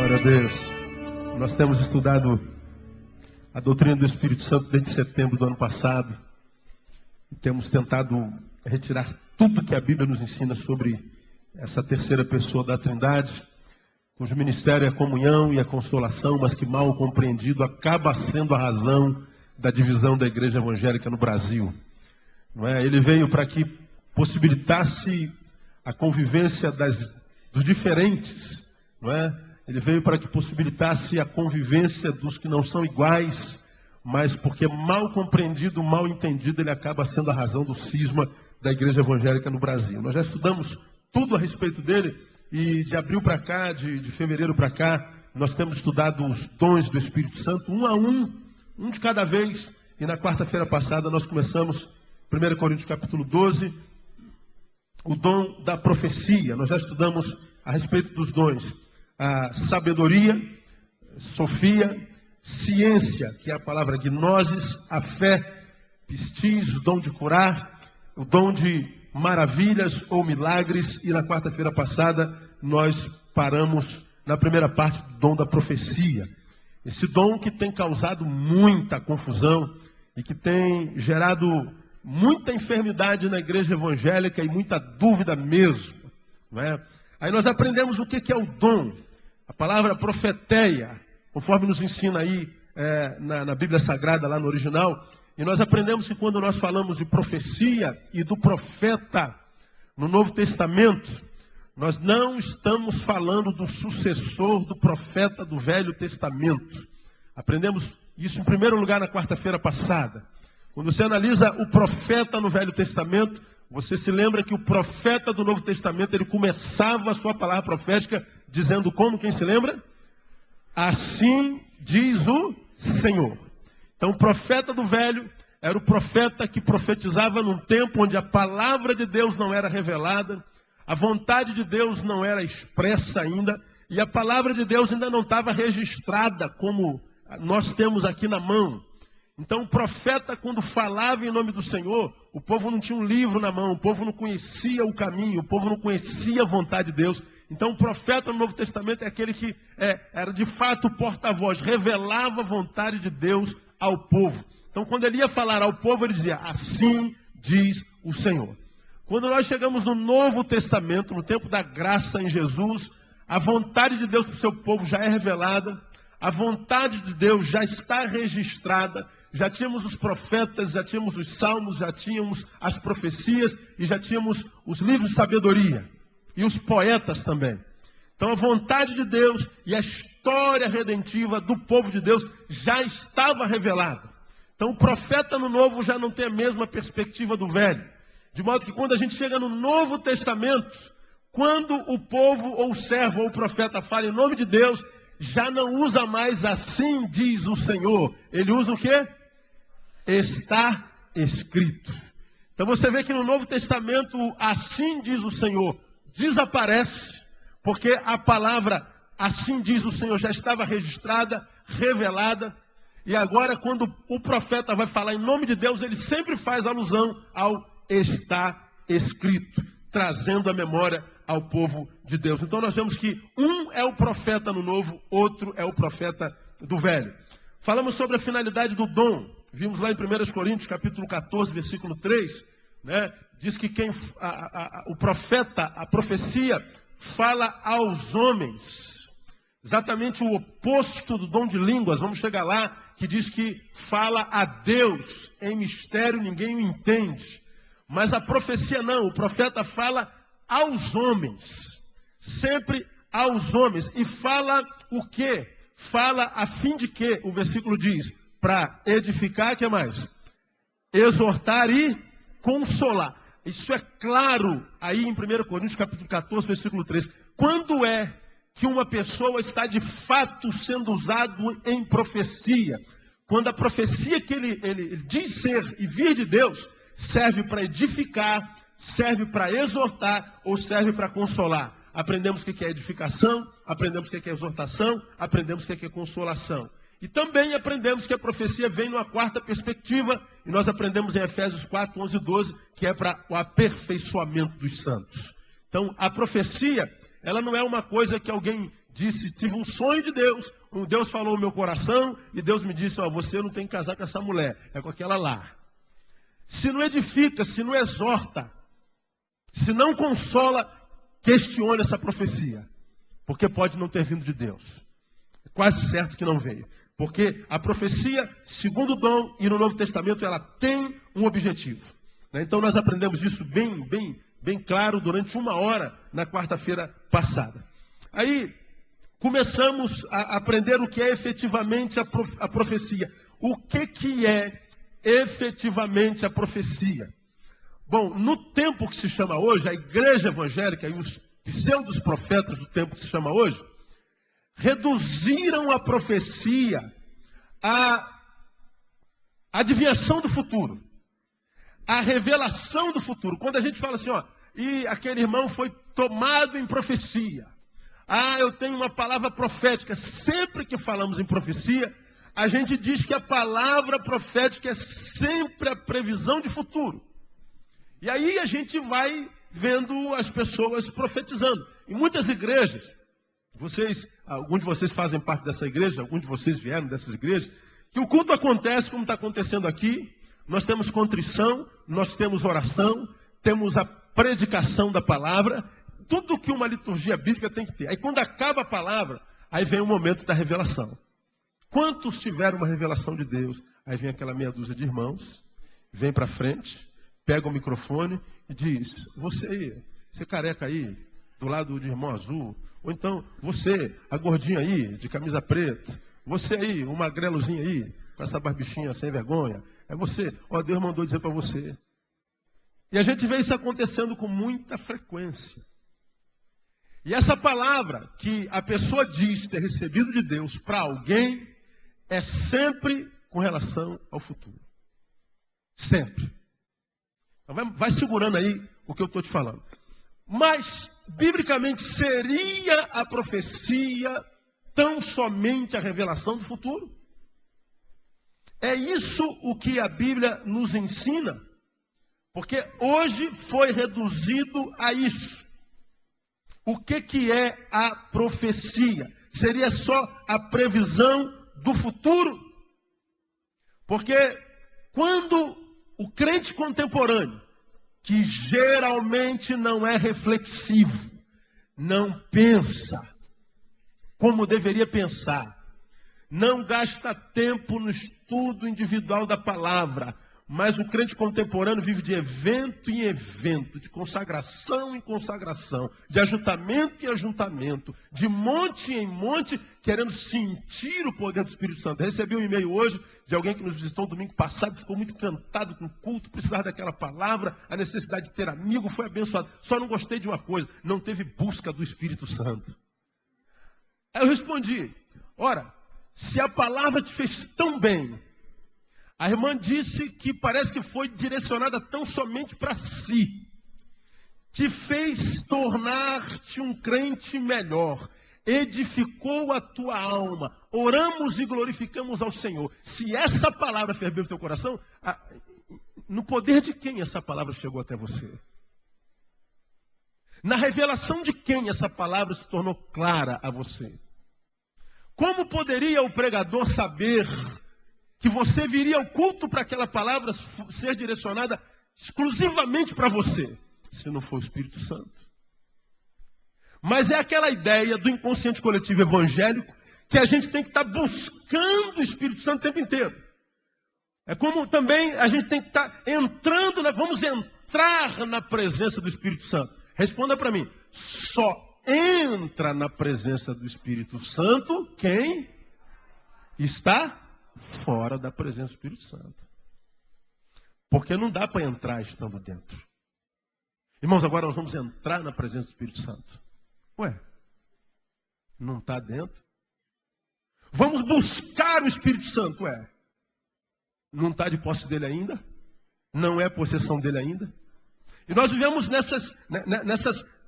Glória a Deus. Nós temos estudado a doutrina do Espírito Santo desde setembro do ano passado. Temos tentado retirar tudo que a Bíblia nos ensina sobre essa terceira pessoa da Trindade, cujo ministério é a comunhão e a consolação, mas que mal compreendido acaba sendo a razão da divisão da igreja evangélica no Brasil. Não é? Ele veio para que possibilitasse a convivência dos diferentes, não é? Ele veio para que possibilitasse a convivência dos que não são iguais, mas porque mal compreendido, mal entendido, ele acaba sendo a razão do cisma da igreja evangélica no Brasil. Nós já estudamos tudo a respeito dele, e de abril para cá, de fevereiro para cá, nós temos estudado os dons do Espírito Santo, um a um de cada vez, e na quarta-feira passada nós começamos 1 Coríntios capítulo 12, o dom da profecia. Nós já estudamos a respeito dos dons, a sabedoria, sofia, ciência, que é a palavra gnosis, a fé, pistis, o dom de curar, o dom de maravilhas ou milagres, e na quarta-feira passada nós paramos na primeira parte do dom da profecia. Esse dom que tem causado muita confusão e que tem gerado muita enfermidade na igreja evangélica e muita dúvida mesmo, não é? Aí nós aprendemos o que é o dom. A palavra profeteia, conforme nos ensina aí na Bíblia Sagrada, lá no original. E nós aprendemos que quando nós falamos de profecia e do profeta no Novo Testamento, nós não estamos falando do sucessor do profeta do Velho Testamento. Aprendemos isso em primeiro lugar na quarta-feira passada. Quando você analisa o profeta no Velho Testamento, você se lembra que o profeta do Novo Testamento, ele começava a sua palavra profética dizendo como? Quem se lembra? Assim diz o Senhor. Então o profeta do Velho era o profeta que profetizava num tempo onde a palavra de Deus não era revelada, a vontade de Deus não era expressa ainda, e a palavra de Deus ainda não estava registrada como nós temos aqui na mão. Então o profeta, quando falava em nome do Senhor, o povo não tinha um livro na mão, o povo não conhecia o caminho, o povo não conhecia a vontade de Deus. Então o profeta no Novo Testamento é aquele que era de fato o porta-voz, revelava a vontade de Deus ao povo. Então quando ele ia falar ao povo, ele dizia, assim diz o Senhor. Quando nós chegamos no Novo Testamento, no tempo da graça em Jesus, a vontade de Deus para o seu povo já é revelada, a vontade de Deus já está registrada, já tínhamos os profetas, já tínhamos os salmos, já tínhamos as profecias e já tínhamos os livros de sabedoria e os poetas também. Então a vontade de Deus e a história redentiva do povo de Deus já estava revelada. Então o profeta no Novo já não tem a mesma perspectiva do Velho. De modo que quando a gente chega no Novo Testamento, quando o povo ou o servo ou o profeta fala em nome de Deus, já não usa mais assim diz o Senhor. Ele usa o quê? Está escrito. Então você vê que no Novo Testamento, assim diz o Senhor, desaparece, porque a palavra assim diz o Senhor já estava registrada, revelada, e agora quando o profeta vai falar em nome de Deus, ele sempre faz alusão ao está escrito, trazendo a memória ao povo de Deus. Então nós vemos que um é o profeta no Novo, outro é o profeta do Velho. Falamos sobre a finalidade do dom. Vimos lá em 1 Coríntios, capítulo 14, versículo 3, né? Diz que o profeta, a profecia, fala aos homens. Exatamente o oposto do dom de línguas. Vamos chegar lá, que diz que fala a Deus em mistério, ninguém o entende. Mas a profecia não, o profeta fala aos homens, sempre aos homens. E fala o quê? Fala a fim de quê? O versículo diz, para edificar, o que mais? Exortar e consolar. Isso é claro aí em 1 Coríntios capítulo 14, versículo 3. Quando é que uma pessoa está de fato sendo usado em profecia? Quando a profecia que ele diz ser e vir de Deus serve para edificar, serve para exortar ou serve para consolar. Aprendemos o que é edificação, aprendemos o que é exortação, aprendemos o que é consolação. E também aprendemos que a profecia vem numa quarta perspectiva, e nós aprendemos em Efésios 4, 11 e 12, que é para o aperfeiçoamento dos santos. Então, a profecia, ela não é uma coisa que alguém disse, tive um sonho de Deus. Deus falou no meu coração e Deus me disse, você não tem que casar com essa mulher, é com aquela lá. Se não edifica, se não exorta, se não consola, questione essa profecia. Porque pode não ter vindo de Deus. É quase certo que não veio. Porque a profecia, segundo o dom e no Novo Testamento, ela tem um objetivo. Então nós aprendemos isso bem claro durante 1 hora na quarta-feira passada. Aí começamos a aprender o que é efetivamente a profecia. O que é efetivamente a profecia? Bom, no tempo que se chama hoje, a igreja evangélica e os pseudos profetas do tempo que se chama hoje, reduziram a profecia à adivinhação do futuro, à revelação do futuro. Quando a gente fala assim, e aquele irmão foi tomado em profecia. Eu tenho uma palavra profética. Sempre que falamos em profecia, a gente diz que a palavra profética é sempre a previsão de futuro. E aí a gente vai vendo as pessoas profetizando. Em muitas igrejas, alguns de vocês fazem parte dessa igreja, alguns de vocês vieram dessas igrejas, que o culto acontece como está acontecendo aqui. Nós temos contrição, nós temos oração, temos a predicação da palavra, tudo que uma liturgia bíblica tem que ter. Aí quando acaba a palavra, aí vem o momento da revelação. Quantos tiveram uma revelação de Deus? Aí vem aquela meia dúzia de irmãos, vem para frente, pega o microfone e diz, você careca aí, do lado de irmão azul, ou então você, a gordinha aí, de camisa preta, você aí, o magrelozinho aí, com essa barbichinha sem vergonha, é você, Deus mandou dizer para você. E a gente vê isso acontecendo com muita frequência. E essa palavra que a pessoa diz ter recebido de Deus para alguém, é sempre com relação ao futuro. Sempre. Então vai segurando aí o que eu estou te falando. Mas, biblicamente, seria a profecia tão somente a revelação do futuro? É isso o que a Bíblia nos ensina? Porque hoje foi reduzido a isso. O que é a profecia? Seria só a previsão do futuro? Porque quando o crente contemporâneo, que geralmente não é reflexivo, não pensa como deveria pensar, não gasta tempo no estudo individual da palavra, mas o crente contemporâneo vive de evento em evento, de consagração em consagração, de ajuntamento em ajuntamento, de monte em monte, querendo sentir o poder do Espírito Santo. Eu recebi um e-mail hoje de alguém que nos visitou domingo passado, ficou muito encantado com o culto, precisava daquela palavra, a necessidade de ter amigo, foi abençoado. Só não gostei de uma coisa, não teve busca do Espírito Santo. Aí eu respondi, ora, se a palavra te fez tão bem, a irmã disse que parece que foi direcionada tão somente para si. Te fez tornar-te um crente melhor. Edificou a tua alma. Oramos e glorificamos ao Senhor. Se essa palavra fez bem o teu coração, no poder de quem essa palavra chegou até você? Na revelação de quem essa palavra se tornou clara a você? Como poderia o pregador saber que você viria ao culto para aquela palavra ser direcionada exclusivamente para você, se não for o Espírito Santo? Mas é aquela ideia do inconsciente coletivo evangélico que a gente tem que estar buscando o Espírito Santo o tempo inteiro. É como também a gente tem que estar entrando, vamos entrar na presença do Espírito Santo. Responda para mim, só entra na presença do Espírito Santo quem está fora da presença do Espírito Santo. Porque não dá para entrar estando dentro. Irmãos, agora nós vamos entrar na presença do Espírito Santo. Ué, não está dentro? Vamos buscar o Espírito Santo, não está de posse dele ainda? Não é possessão dele ainda? E nós vivemos nessas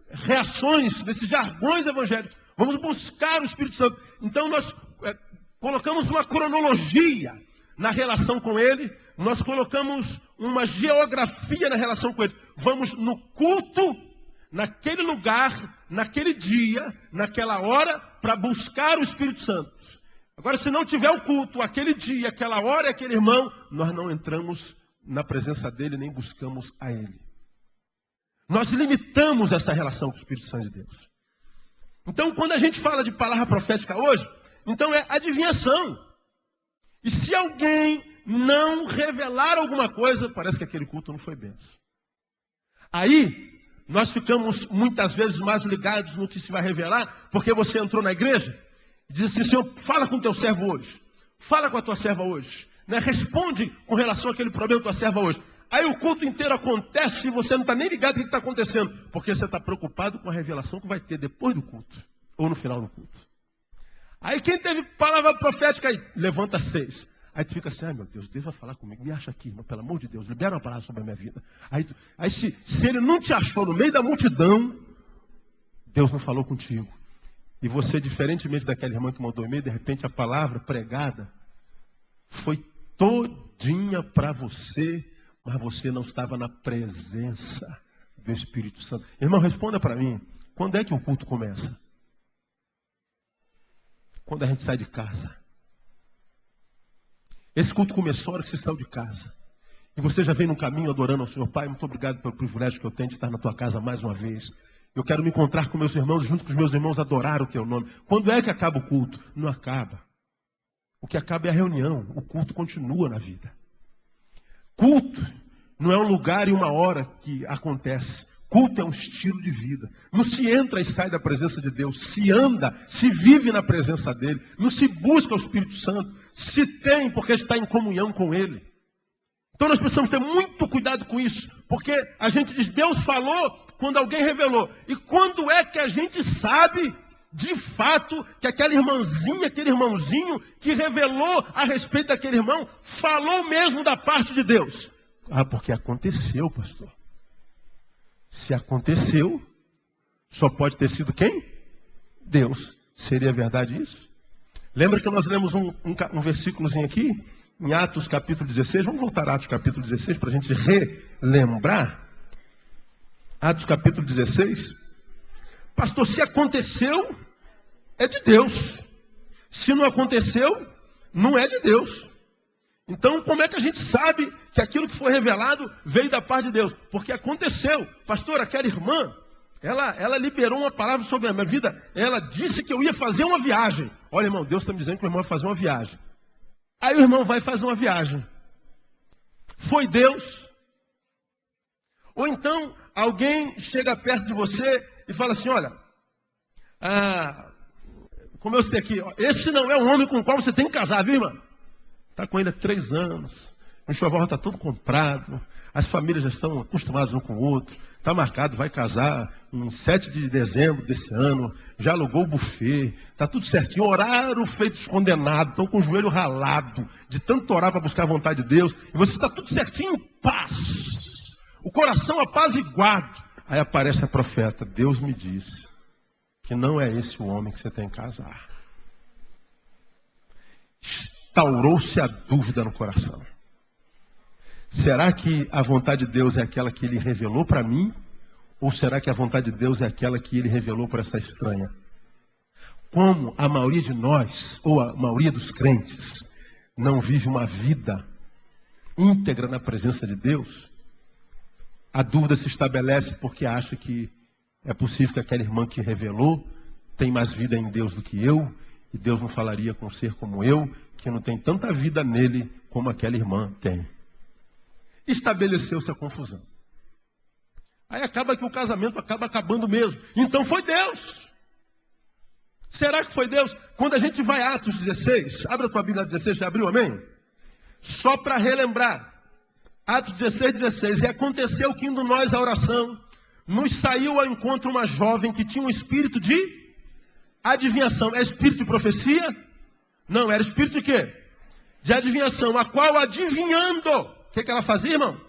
reações, nesses jargões evangélicos. Vamos buscar o Espírito Santo. Então nós colocamos uma cronologia na relação com ele, nós colocamos uma geografia na relação com ele. Vamos no culto, naquele lugar, naquele dia, naquela hora, para buscar o Espírito Santo. Agora, se não tiver o culto, aquele dia, aquela hora e aquele irmão, nós não entramos na presença dele, nem buscamos a ele. Nós limitamos essa relação com o Espírito Santo de Deus. Então, quando a gente fala de palavra profética hoje, então é adivinhação. E se alguém não revelar alguma coisa, parece que aquele culto não foi bênção. Aí, nós ficamos muitas vezes mais ligados no que se vai revelar, porque você entrou na igreja e diz assim: Senhor, fala com o teu servo hoje. Fala com a tua serva hoje. Né? Responde com relação àquele problema da tua serva hoje. Aí o culto inteiro acontece e você não está nem ligado no que está acontecendo, porque você está preocupado com a revelação que vai ter depois do culto, ou no final do culto. Aí quem teve palavra profética aí, levanta 6. Aí tu fica assim: ai meu Deus, Deus vai falar comigo, me acha aqui, irmão, pelo amor de Deus, libera uma palavra sobre a minha vida. Aí se ele não te achou no meio da multidão, Deus não falou contigo. E você, diferentemente daquela irmã que mandou e-mail, de repente a palavra pregada foi todinha para você, mas você não estava na presença do Espírito Santo. Irmão, responda para mim, quando é que o culto começa? Quando a gente sai de casa. Esse culto começou na hora que você saiu de casa. E você já vem no caminho adorando ao Senhor. Pai, muito obrigado pelo privilégio que eu tenho de estar na tua casa mais uma vez. Eu quero me encontrar com meus irmãos, junto com os meus irmãos, adorar o teu nome. Quando é que acaba o culto? Não acaba. O que acaba é a reunião. O culto continua na vida. Culto não é um lugar e uma hora que acontece. Culto é um estilo de vida. Não se entra e sai da presença de Deus. Se anda, se vive na presença dele. Não se busca o Espírito Santo. Se tem, porque está em comunhão com ele. Então nós precisamos ter muito cuidado com isso. Porque a gente diz, Deus falou quando alguém revelou. E quando é que a gente sabe, de fato, que aquela irmãzinha, aquele irmãozinho que revelou a respeito daquele irmão, falou mesmo da parte de Deus? Ah, porque aconteceu, pastor. Se aconteceu, só pode ter sido quem? Deus. Seria verdade isso? Lembra que nós lemos um versículozinho aqui, em Atos capítulo 16. Vamos voltar a Atos capítulo 16 para a gente relembrar. Atos capítulo 16. Pastor, se aconteceu, é de Deus. Se não aconteceu, não é de Deus. Então, como é que a gente sabe que aquilo que foi revelado veio da parte de Deus? Porque aconteceu. Pastor, aquela irmã, ela liberou uma palavra sobre a minha vida. Ela disse que eu ia fazer uma viagem. Olha, irmão, Deus está me dizendo que o irmão vai fazer uma viagem. Aí o irmão vai fazer uma viagem. Foi Deus? Ou então, alguém chega perto de você e fala assim: olha, como eu citei aqui, esse não é o homem com o qual você tem que casar, viu, irmão? Está com ele há 3 anos. O enxoval está todo comprado. As famílias já estão acostumadas um com o outro. Está marcado, vai casar em 7 de dezembro desse ano. Já alugou o buffet. Está tudo certinho. Horário feito os condenados. Estão com o joelho ralado. De tanto orar para buscar a vontade de Deus. E você está tudo certinho em paz. O coração apaziguado. Aí aparece a profeta. Deus me disse que não é esse o homem que você tem que casar. Instaurou-se a dúvida no coração. Será que a vontade de Deus é aquela que ele revelou para mim? Ou será que a vontade de Deus é aquela que ele revelou para essa estranha? Como a maioria de nós, ou a maioria dos crentes, não vive uma vida íntegra na presença de Deus, a dúvida se estabelece porque acha que é possível que aquela irmã que revelou tem mais vida em Deus do que eu, e Deus não falaria com um ser como eu, que não tem tanta vida nele como aquela irmã tem. Estabeleceu-se a confusão. Aí acaba que o casamento acaba acabando mesmo. Então foi Deus. Será que foi Deus? Quando a gente vai a Atos 16, abre a tua Bíblia 16, já abriu, amém? Só para relembrar. Atos 16, 16. E aconteceu que indo nós à oração, nos saiu ao encontro uma jovem que tinha um espírito de adivinhação. É espírito de profecia? Não, era espírito de quê? De adivinhação, a qual adivinhando, o que ela fazia, irmão?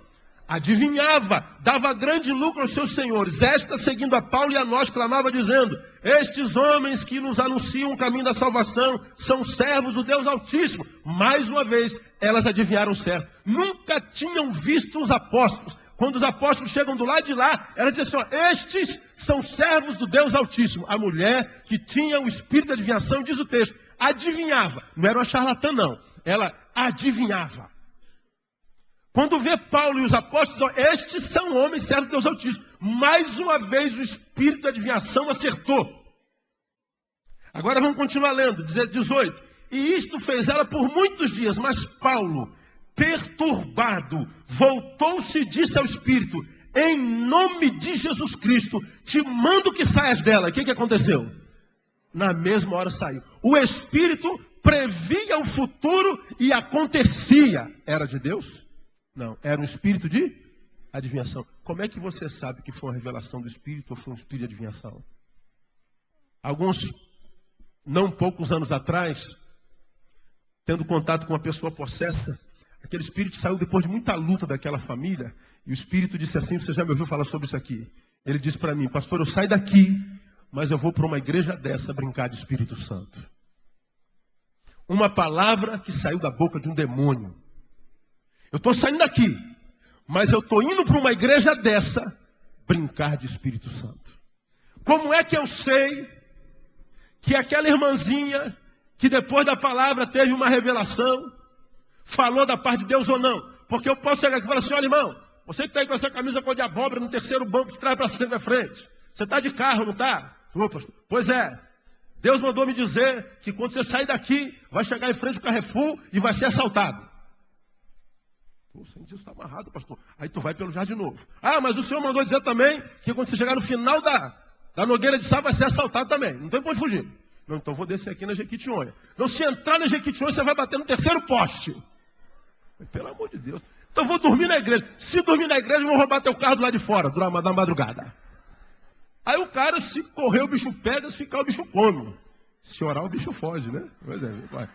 Adivinhava, dava grande lucro aos seus senhores. Esta, seguindo a Paulo e a nós, clamava dizendo: estes homens que nos anunciam o caminho da salvação são servos do Deus Altíssimo. Mais uma vez, elas adivinharam certo. Nunca tinham visto os apóstolos. Quando os apóstolos chegam do lado de lá, ela diz assim, ó, estes são servos do Deus Altíssimo. A mulher que tinha o espírito de adivinhação, diz o texto, adivinhava. Não era uma charlatã, não. Ela adivinhava. Quando vê Paulo e os apóstolos, ó, estes são homens servos do Deus Altíssimo. Mais uma vez o espírito de adivinhação acertou. Agora vamos continuar lendo, 18. E isto fez ela por muitos dias, mas Paulo, perturbado, voltou-se e disse ao espírito, em nome de Jesus Cristo, te mando que saias dela. O que aconteceu? Na mesma hora saiu. O espírito previa o futuro e acontecia. Era de Deus? Não, era um espírito de adivinhação. Como é que você sabe que foi uma revelação do espírito ou foi um espírito de adivinhação? Alguns, não poucos anos atrás, tendo contato com uma pessoa possessa, aquele espírito saiu depois de muita luta daquela família, e o espírito disse assim, você já me ouviu falar sobre isso aqui? Ele disse para mim, pastor, eu saio daqui, mas eu vou para uma igreja dessa brincar de Espírito Santo. Uma palavra que saiu da boca de um demônio. Eu estou saindo daqui, mas eu estou indo para uma igreja dessa brincar de Espírito Santo. Como é que eu sei que aquela irmãzinha que depois da palavra teve uma revelação, falou da parte de Deus ou não? Porque eu posso chegar aqui e falar assim, olha irmão, você que está aí com essa camisa cor de abóbora no terceiro banco de trás para frente, você está de carro, não está? Opa, pois é, Deus mandou me dizer que quando você sair daqui, vai chegar em frente ao Carrefour e vai ser assaltado. Pô, você disso está amarrado, pastor. Aí tu vai pelo jardim de novo. Ah, mas o Senhor mandou dizer também que quando você chegar no final da Nogueira de Sá, vai ser assaltado também. Não tem pra onde fugir. Não, então vou descer aqui na Jequitinhonha. Não, se entrar na Jequitinhonha, você vai bater no terceiro poste. Pelo amor de Deus. Então vou dormir na igreja. Se dormir na igreja, eu vou roubar teu carro do lado de fora, da madrugada. Aí o cara, se correr, o bicho pega, se ficar, o bicho come. Se orar, o bicho foge, né? Pois é, vai.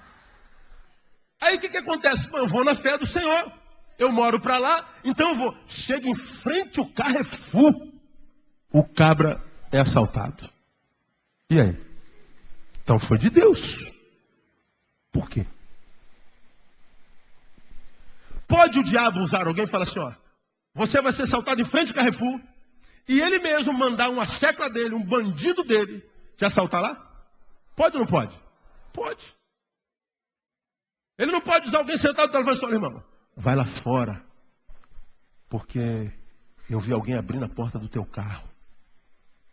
Aí o que acontece? Eu vou na fé do Senhor. Eu moro para lá, então eu vou. Chega em frente o Carrefour, o cabra é assaltado. E aí? Então foi de Deus. Por quê? Pode o diabo usar alguém e falar assim, ó, você vai ser assaltado em frente ao Carrefour, e ele mesmo mandar uma secla dele, um bandido dele, te assaltar lá? Pode ou não pode? Pode. Ele não pode usar alguém sentado no telefone e falar, irmão, vai lá fora, porque eu vi alguém abrindo a porta do teu carro.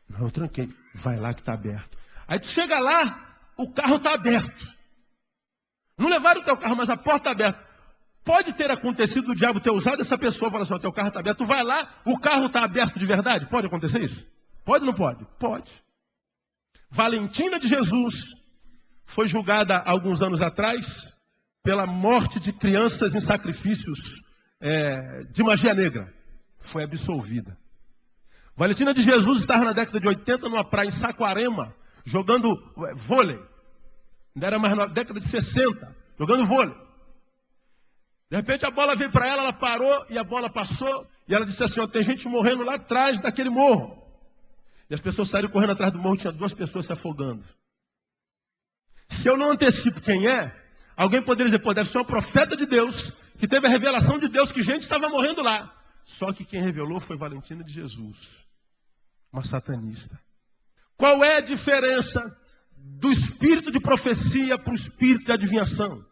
Não, eu tranquei. Vai lá que está aberto. Aí tu chega lá, o carro está aberto. Não levaram o teu carro, mas a porta está aberta. Pode ter acontecido o diabo ter usado essa pessoa, falar assim, o teu carro está aberto. Tu vai lá, o carro está aberto de verdade? Pode acontecer isso? Pode ou não pode? Pode. Valentina de Jesus foi julgada há alguns anos atrás pela morte de crianças em sacrifícios de magia negra. Foi absolvida. Valentina de Jesus estava na década de 80 numa praia em Saquarema, jogando vôlei. Ainda era mais na década de 60, jogando vôlei. De repente a bola veio para ela, ela parou e a bola passou. E ela disse assim, ó, tem gente morrendo lá atrás daquele morro. E as pessoas saíram correndo atrás do morro, tinha 2 pessoas se afogando. Se eu não antecipo quem é, alguém poderia dizer, pô, deve ser um profeta de Deus, que teve a revelação de Deus, que gente estava morrendo lá. Só que quem revelou foi Valentina de Jesus, uma satanista. Qual é a diferença do espírito de profecia para o espírito de adivinhação?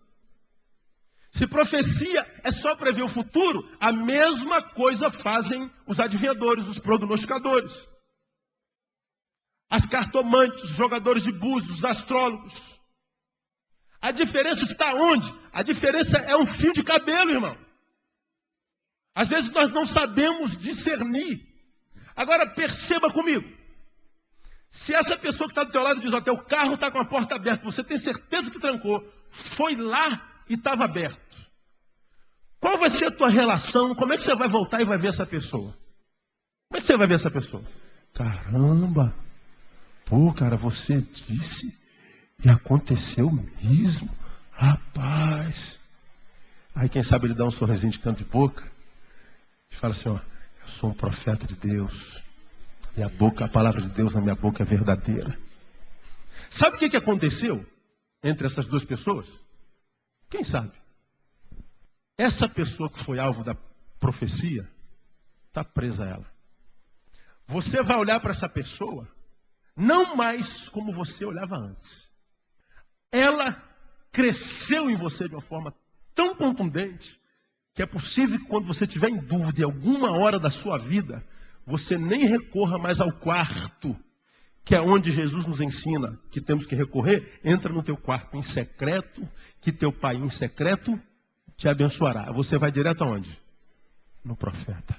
Se profecia é só prever o futuro, a mesma coisa fazem os adivinhadores, os prognosticadores. As cartomantes, os jogadores de búzios, os astrólogos. A diferença está onde? A diferença é um fio de cabelo, irmão. Às vezes nós não sabemos discernir. Agora perceba comigo. Se essa pessoa que está do teu lado diz, ó, teu carro está com a porta aberta, você tem certeza que trancou, foi lá e estava aberto. Qual vai ser a tua relação? Como é que você vai voltar e vai ver essa pessoa? Como é que você vai ver essa pessoa? Caramba! Pô, cara, você disse e aconteceu mesmo? Rapaz! Aí quem sabe ele dá um sorrisinho de canto de boca e fala assim, ó, eu sou um profeta de Deus. E a palavra de Deus na minha boca é verdadeira. Sabe o que aconteceu entre essas 2 pessoas? Quem sabe? Essa pessoa que foi alvo da profecia está presa a ela. Você vai olhar para essa pessoa não mais como você olhava antes. Ela cresceu em você de uma forma tão contundente que é possível que quando você estiver em dúvida em alguma hora da sua vida, você nem recorra mais ao quarto, que é onde Jesus nos ensina que temos que recorrer. Entra no teu quarto em secreto, que teu pai em secreto te abençoará. Você vai direto aonde? No profeta.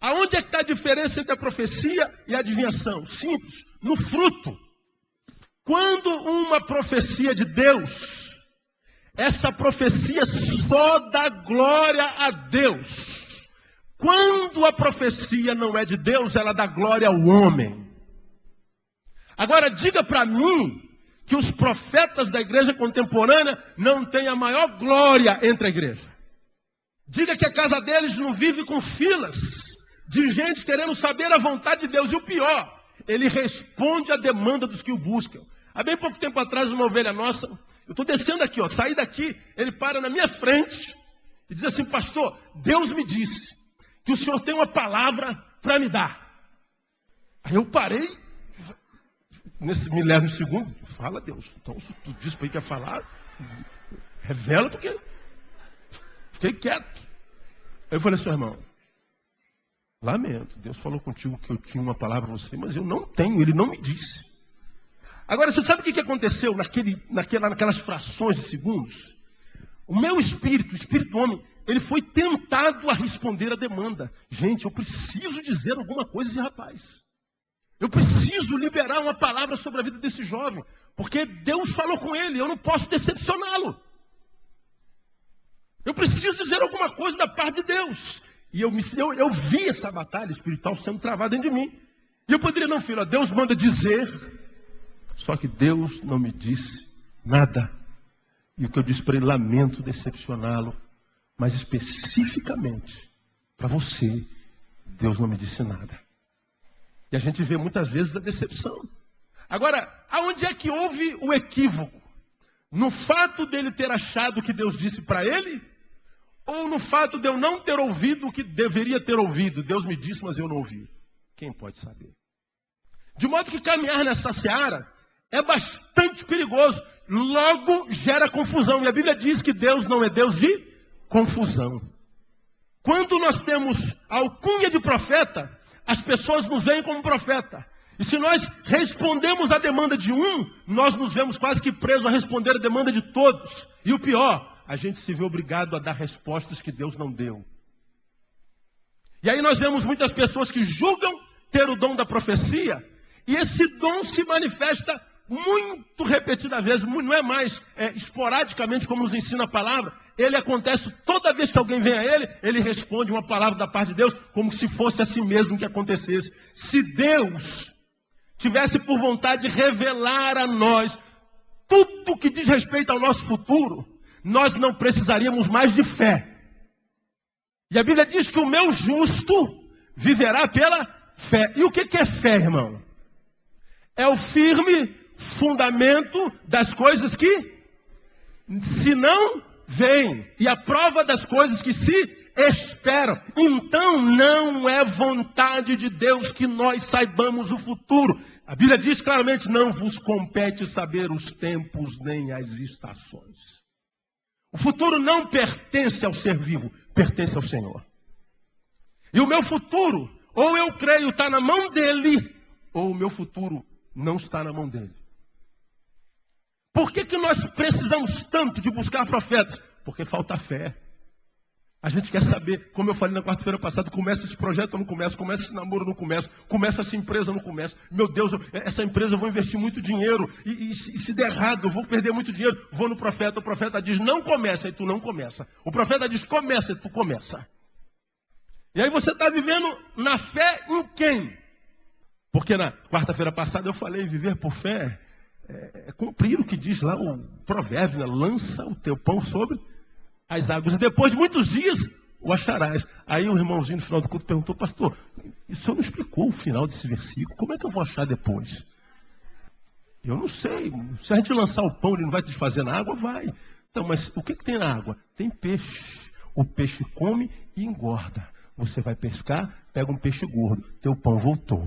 Aonde é que está a diferença entre a profecia e a adivinhação? Simples, no fruto. Quando uma profecia de Deus, essa profecia só dá glória a Deus. Quando a profecia não é de Deus, ela dá glória ao homem. Agora diga para mim que os profetas da igreja contemporânea não têm a maior glória entre a igreja. Diga que a casa deles não vive com filas de gente querendo saber a vontade de Deus. E o pior, ele responde à demanda dos que o buscam. Há bem pouco tempo atrás, uma ovelha nossa, eu estou descendo aqui, saí daqui, ele para na minha frente e diz assim: pastor, Deus me disse que o senhor tem uma palavra para me dar. Aí eu parei, nesse milésimo segundo, fala Deus, então se tu disse para ele que ia falar, revela, porque fiquei quieto. Aí eu falei assim: irmão, lamento, Deus falou contigo que eu tinha uma palavra para você, mas eu não tenho, ele não me disse. Agora, você sabe o que aconteceu naquelas frações de segundos? O meu espírito, o espírito do homem, ele foi tentado a responder a demanda. Gente, eu preciso dizer alguma coisa a esse rapaz. Eu preciso liberar uma palavra sobre a vida desse jovem, porque Deus falou com ele, eu não posso decepcioná-lo. Eu preciso dizer alguma coisa da parte de Deus. E eu vi essa batalha espiritual sendo travada dentro de mim. E eu poderia, não, filho, Deus manda dizer, só que Deus não me disse nada. E o que eu disse para ele, lamento decepcioná-lo, mas especificamente para você, Deus não me disse nada. E a gente vê muitas vezes a decepção. Agora, aonde é que houve o equívoco? No fato dele ter achado que Deus disse para ele? Ou no fato de eu não ter ouvido o que deveria ter ouvido? Deus me disse, mas eu não ouvi. Quem pode saber? De modo que caminhar nessa seara é bastante perigoso. Logo gera confusão. E a Bíblia diz que Deus não é Deus de confusão. Quando nós temos a alcunha de profeta, as pessoas nos veem como profeta. E se nós respondemos à demanda de um, nós nos vemos quase que presos a responder a demanda de todos. E o pior, a gente se vê obrigado a dar respostas que Deus não deu. E aí nós vemos muitas pessoas que julgam ter o dom da profecia, e esse dom se manifesta muito repetida vezes, não é mais esporadicamente como nos ensina a palavra. Ele acontece toda vez que alguém vem a ele responde uma palavra da parte de Deus, como se fosse assim mesmo que acontecesse. Se Deus tivesse por vontade de revelar a nós tudo que diz respeito ao nosso futuro, nós não precisaríamos mais de fé. E a Bíblia diz que o meu justo viverá pela fé. E o que é fé, irmão? É o firme fundamento das coisas que se não veem, e a prova das coisas que se esperam. Então não é vontade de Deus que nós saibamos o futuro. A Bíblia diz claramente: não vos compete saber os tempos nem as estações. O futuro não pertence ao ser vivo, pertence ao Senhor. E o meu futuro, ou eu creio, está na mão dele, ou o meu futuro não está na mão dele. Por que nós precisamos tanto de buscar profetas? Porque falta fé. A gente quer saber, como eu falei na quarta-feira passada, começa esse projeto ou não começa, começa esse namoro ou não começa, começa essa empresa ou não começa. Meu Deus, essa empresa eu vou investir muito dinheiro, e se der errado eu vou perder muito dinheiro. Vou no profeta, o profeta diz não começa, e tu não começa. O profeta diz começa, e tu começa. E aí você está vivendo na fé em quem? Porque na quarta-feira passada eu falei, viver por fé é cumprir o que diz lá o provérbio, né? Lança o teu pão sobre as águas, e depois de muitos dias o acharás. Aí o irmãozinho no final do culto perguntou: pastor, o senhor não explicou o final desse versículo, como é que eu vou achar depois? Eu não sei, se a gente lançar o pão, ele não vai desfazer na água? Vai. Então, mas o que tem na água? Tem peixe. O peixe come e engorda. Você vai pescar, pega um peixe gordo. Teu pão voltou.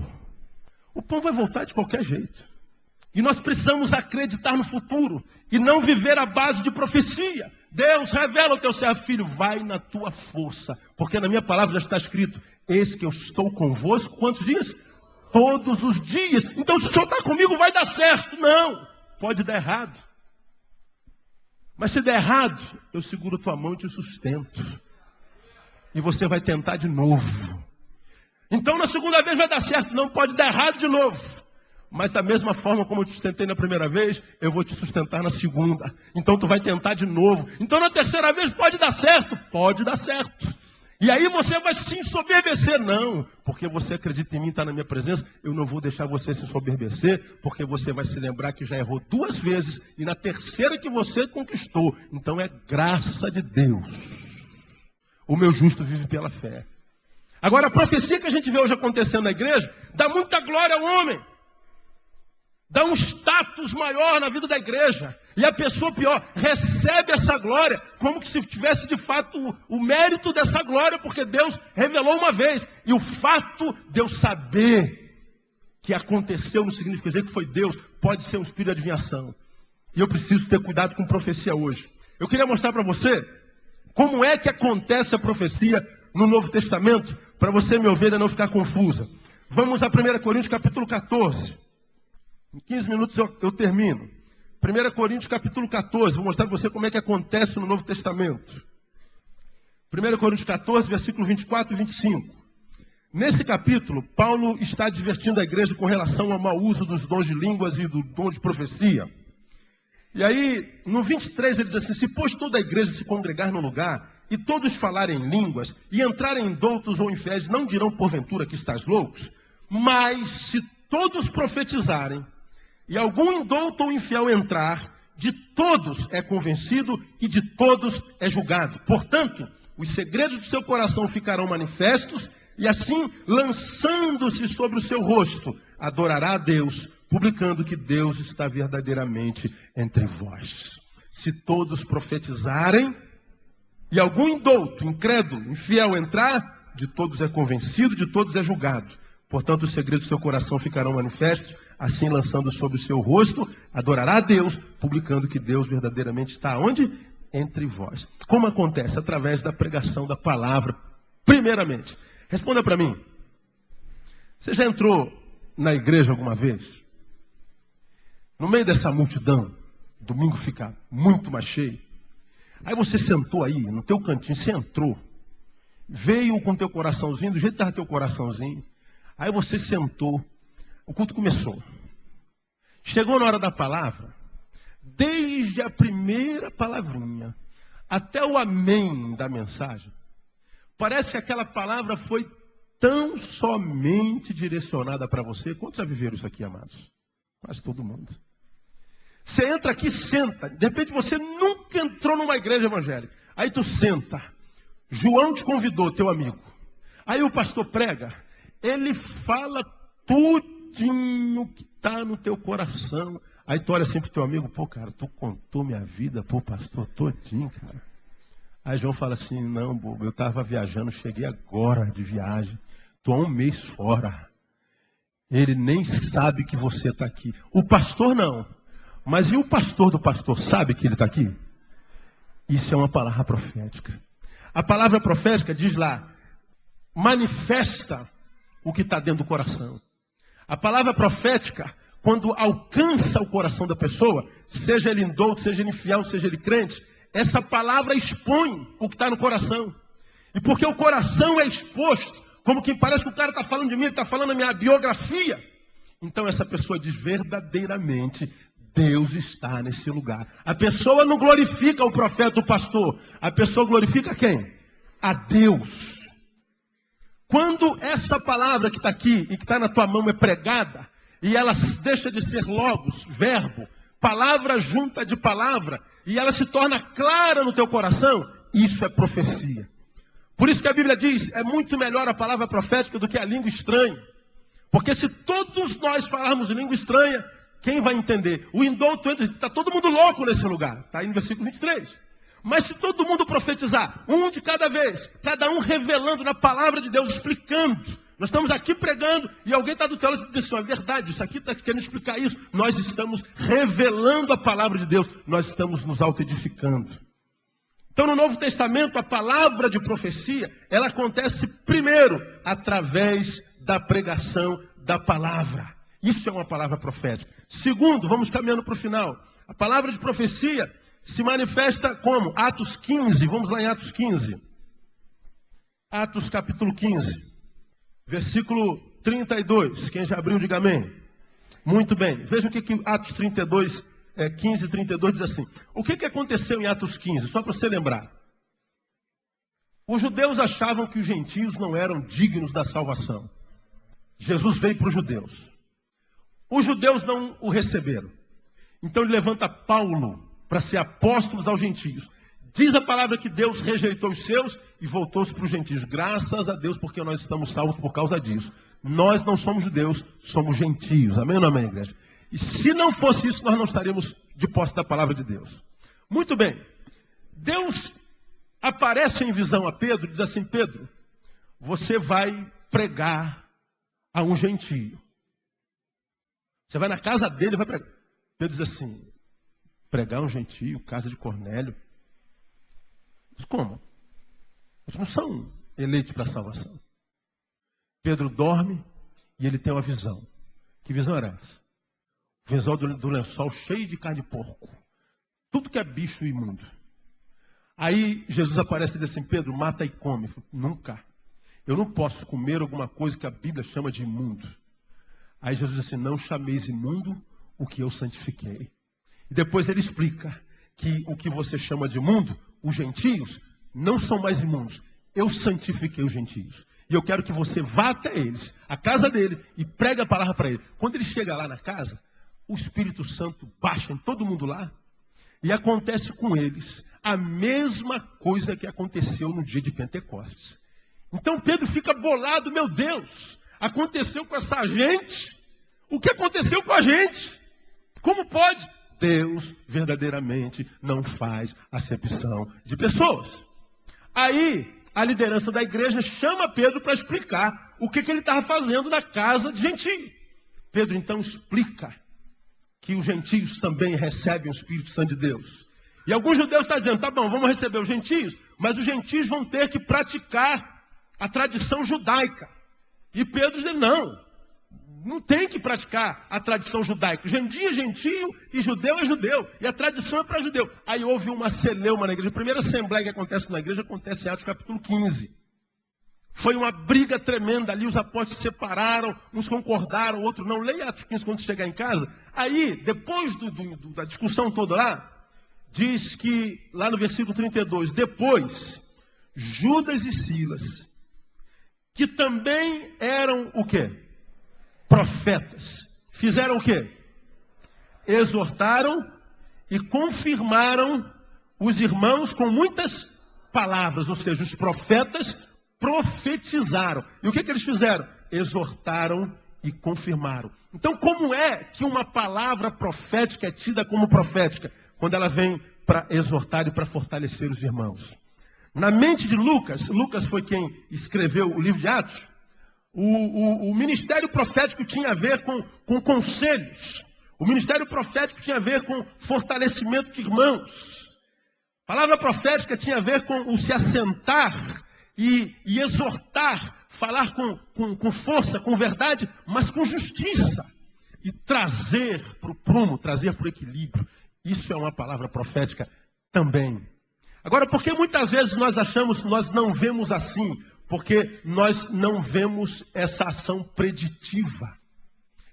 O pão vai voltar de qualquer jeito. E nós precisamos acreditar no futuro e não viver à base de profecia. Deus revela ao teu servo, filho, vai na tua força. Porque na minha palavra já está escrito, eis que eu estou convosco, quantos dias? Todos os dias. Então se o Senhor está comigo, vai dar certo. Não, pode dar errado. Mas se der errado, eu seguro tua mão e te sustento. E você vai tentar de novo. Então na segunda vez vai dar certo, não pode dar errado de novo. Mas da mesma forma como eu te sustentei na primeira vez, eu vou te sustentar na segunda. Então tu vai tentar de novo. Então na terceira vez pode dar certo? Pode dar certo. E aí você vai se ensoberbecer? Não, porque você acredita em mim, está na minha presença. Eu não vou deixar você se ensoberbecer, porque você vai se lembrar que já errou 2 vezes. E na terceira que você conquistou. Então é graça de Deus. O meu justo vive pela fé. Agora a profecia que a gente vê hoje acontecendo na igreja, dá muita glória ao homem. Dá um status maior na vida da igreja. E a pessoa pior, recebe essa glória como que se tivesse de fato o mérito dessa glória, porque Deus revelou uma vez. E o fato de eu saber que aconteceu não significa dizer que foi Deus, pode ser um espírito de adivinhação. E eu preciso ter cuidado com profecia hoje. Eu queria mostrar para você como é que acontece a profecia no Novo Testamento, para você, minha ovelha, não ficar confusa. Vamos a 1 Coríntios capítulo 14. Em 15 minutos eu termino. 1 Coríntios capítulo 14. Vou mostrar para você como é que acontece no Novo Testamento. 1 Coríntios 14, versículo 24 e 25. Nesse capítulo, Paulo está advertindo a igreja com relação ao mau uso dos dons de línguas e do dom de profecia. E aí, no 23, ele diz assim, se pois toda a igreja se congregar no lugar, e todos falarem línguas, e entrarem em doutos ou infiéis, não dirão porventura que estás loucos, mas se todos profetizarem, e algum indouto ou infiel entrar, de todos é convencido e de todos é julgado. Portanto, os segredos do seu coração ficarão manifestos, e assim, lançando-se sobre o seu rosto, adorará a Deus, publicando que Deus está verdadeiramente entre vós. Se todos profetizarem, e algum indouto, incrédulo, infiel entrar, de todos é convencido, de todos é julgado. Portanto, os segredos do seu coração ficarão manifestos, assim lançando sobre o seu rosto, adorará a Deus, publicando que Deus verdadeiramente está onde? Entre vós. Como acontece? Através da pregação da palavra, primeiramente. Responda para mim. Você já entrou na igreja alguma vez? No meio dessa multidão, domingo fica muito mais cheio. Aí você sentou aí, no teu cantinho, você entrou. Veio com teu coraçãozinho, do jeito que estava teu coraçãozinho. Aí você sentou, o culto começou. Chegou na hora da palavra, desde a primeira palavrinha até o amém da mensagem, parece que aquela palavra foi tão somente direcionada para você. Quantos já viveram isso aqui, amados? Quase todo mundo. Você entra aqui, senta. De repente você nunca entrou numa igreja evangélica. Aí tu senta. João te convidou, teu amigo. Aí o pastor prega. Ele fala tudinho que está no teu coração. Aí tu olha assim pro teu amigo, pô, cara, tu contou minha vida pro pastor todinho, cara. Aí João fala assim, não, bobo, eu estava viajando, cheguei agora de viagem. Tô há 1 mês fora. Ele nem sabe que você está aqui. O pastor não. Mas e o pastor do pastor sabe que ele está aqui? Isso é uma palavra profética. A palavra profética diz lá, manifesta o que está dentro do coração. A palavra profética, quando alcança o coração da pessoa, seja ele indouto, seja ele infiel, seja ele crente, essa palavra expõe o que está no coração. E porque o coração é exposto, como quem parece que o cara está falando de mim, ele está falando da minha biografia. Então essa pessoa diz verdadeiramente, Deus está nesse lugar. A pessoa não glorifica o profeta, o pastor. A pessoa glorifica quem? A Deus. Quando essa palavra que está aqui e que está na tua mão é pregada, e ela deixa de ser logos, verbo, palavra junta de palavra, e ela se torna clara no teu coração, isso é profecia. Por isso que a Bíblia diz, é muito melhor a palavra profética do que a língua estranha. Porque se todos nós falarmos língua estranha, quem vai entender? O indouto entra, está todo mundo louco nesse lugar. Está aí no versículo 23. Mas se todo mundo profetizar, um de cada vez, cada um revelando na palavra de Deus, explicando. Nós estamos aqui pregando e alguém está do teu lado e diz assim, é verdade, isso aqui está querendo explicar isso. Nós estamos revelando a palavra de Deus, nós estamos nos auto-edificando. Então no Novo Testamento, a palavra de profecia, ela acontece primeiro através da pregação da palavra. Isso é uma palavra profética. Segundo, vamos caminhando para o final. A palavra de profecia se manifesta como? Atos 15, vamos lá em Atos 15. Atos capítulo 15, versículo 32. Quem já abriu, diga amém. Muito bem. Veja o que Atos 32, 15 e 32 diz assim. O que aconteceu em Atos 15? Só para você lembrar. Os judeus achavam que os gentios não eram dignos da salvação. Jesus veio para os judeus. Os judeus não o receberam. Então ele levanta Paulo para ser apóstolo aos gentios. Diz a palavra que Deus rejeitou os seus e voltou-se para os gentios. Graças a Deus, porque nós estamos salvos por causa disso. Nós não somos judeus, somos gentios. Amém ou não amém, igreja? E se não fosse isso, nós não estaríamos de posse da palavra de Deus. Muito bem. Deus aparece em visão a Pedro e diz assim, Pedro, você vai pregar a um gentio. Você vai na casa dele e vai pregar. Pedro diz assim, pregar um gentio, casa de Cornélio. Diz, como? Eles não são eleitos para a salvação. Pedro dorme e ele tem uma visão. Que visão era essa? Visão do lençol cheio de carne de porco. Tudo que é bicho imundo. Aí Jesus aparece e diz assim, Pedro, mata e come. Falo, nunca. Eu não posso comer alguma coisa que a Bíblia chama de imundo. Aí Jesus diz assim, não chameis imundo o que eu santifiquei. E depois ele explica que o que você chama de imundo, os gentios, não são mais imundos. Eu santifiquei os gentios. E eu quero que você vá até eles, a casa dele, e pregue a palavra para ele. Quando ele chega lá na casa, o Espírito Santo baixa em todo mundo lá, e acontece com eles a mesma coisa que aconteceu no dia de Pentecostes. Então Pedro fica bolado, meu Deus, aconteceu com essa gente, o que aconteceu com a gente? Como pode? Deus verdadeiramente não faz acepção de pessoas. Aí, a liderança da igreja chama Pedro para explicar o que ele estava fazendo na casa de gentio. Pedro então explica que os gentios também recebem o Espírito Santo de Deus. E alguns judeus estão dizendo, tá bom, vamos receber os gentios, mas os gentios vão ter que praticar a tradição judaica. E Pedro diz, não tem que praticar a tradição judaica. Gentil é gentio e judeu é judeu. E a tradição é para judeu. Aí houve uma celeuma na igreja. A primeira assembleia que acontece na igreja acontece em Atos capítulo 15. Foi uma briga tremenda ali, os apóstolos se separaram, uns concordaram, outros não. Leia Atos 15 quando chegar em casa. Aí, depois da discussão toda lá, diz que, lá no versículo 32, depois, Judas e Silas, que também eram o quê? Profetas. Fizeram o quê? Exortaram e confirmaram os irmãos com muitas palavras, ou seja, os profetas profetizaram. E o que eles fizeram? Exortaram e confirmaram. Então, como é que uma palavra profética é tida como profética? Quando ela vem para exortar e para fortalecer os irmãos. Na mente de Lucas, Lucas foi quem escreveu o livro de Atos, o ministério profético tinha a ver com conselhos. O ministério profético tinha a ver com fortalecimento de irmãos. A palavra profética tinha a ver com o se assentar e exortar, falar com força, com verdade, mas com justiça. E trazer para o prumo, trazer para o equilíbrio. Isso é uma palavra profética também. Agora, por que muitas vezes nós achamos que nós não vemos assim? Porque nós não vemos essa ação preditiva.